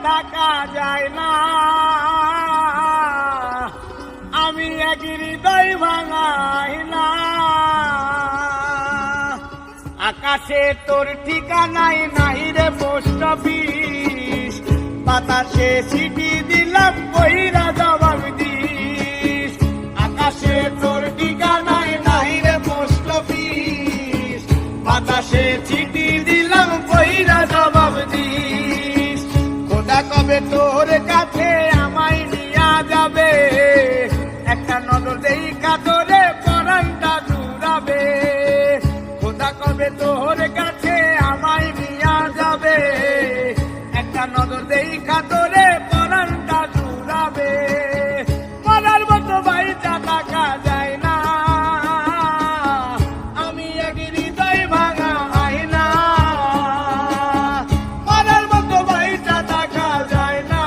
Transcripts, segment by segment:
থাকা যায় না, আমি এক হৃদয় ভাঙাই না। আকাশে তোর ঠিকানাই নাই রে পোস্ট অফিস, বাতাসে চিঠি দিলাম কইরা জবাব দিস। আকাশে তোর ঠিকানাই নাই রে পোস্ট অফিস, বাতাসে চিঠি দিলাম কইরা জবাব দিস। খোদা কবে তোর কাছে আমায় নিয়া যাবে, একটা নজর দেখা তোরে পরানটা জুড়াবে। খোদা কবে তোর কাছে আমায় নিয়া যাবে, একটা নজর দেখা তোরে পরানটা জুড়াবে। মরার মতো বাইচা থাকা যায় না, আমি এক হৃদয় ভাঙা আয়না। মরার মতো বাইচা থাকা যায় না,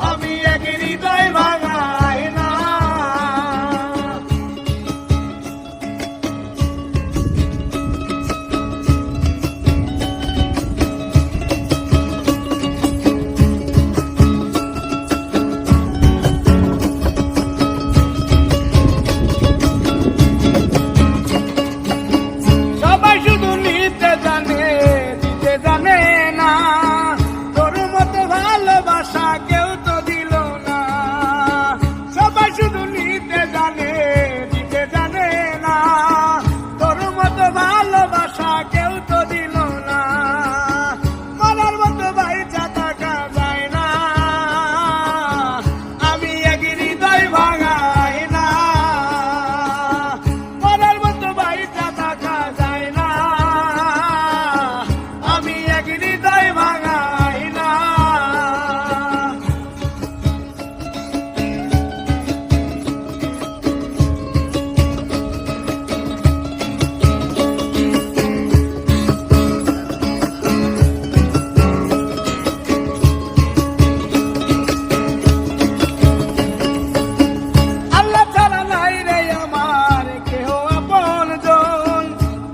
আমি এক হৃদয় ভাঙা আয়না। সবাই শুধু নিতে জানে, দিতে জানে না। তোর মতো ভালোবাসা কেউ তো দিল না। সবাই শুধু নিতে জানে, দিতে জানে না। তোর মতো ভালোবাসা কেউ তো দিল না। মরার মতো বাইচা থাকা যায় না, আমি এক হৃদয় ভাঙাই না। মরার মতো বাইচা থাকা যায় না, আমি এক হৃদয় ভাঙাই না। আল্লাহ ছাড়া নাই রে আমার কেহ আপনজন,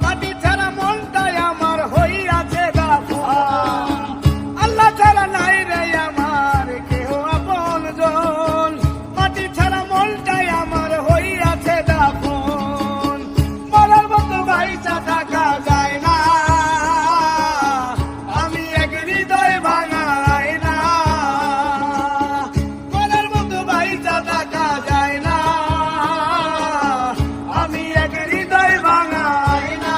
মাটি ছাড়া মনটাই আমার হইয়াছে দাফন। আল্লাহ ছাড়া নাই রে আমার কেহ আপনজন, মাটি ছাড়া মনটাই আমার হইয়াছে দাফন। মরার মতো বাইচা থাকা যায় না, আমি এক হৃদয় ভাঙাই না। মরার মতো বাইচা থাকা যায় না, আমি এক হৃদয় ভাঙাই না।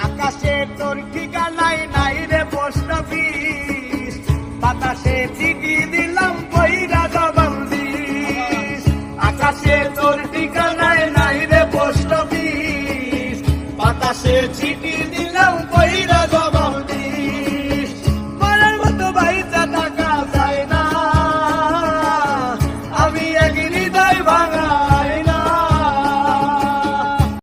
আকাশে তোর ঠিকানাই নাই রে পোস্ট অফিস, বাতাসে চিঠি দিলাম কইরা জবাব দিস। আকাশে তোর ঠিকানাই নাই রে পোস্ট অফিস, বাতাসে চিঠি দিলাম কইরা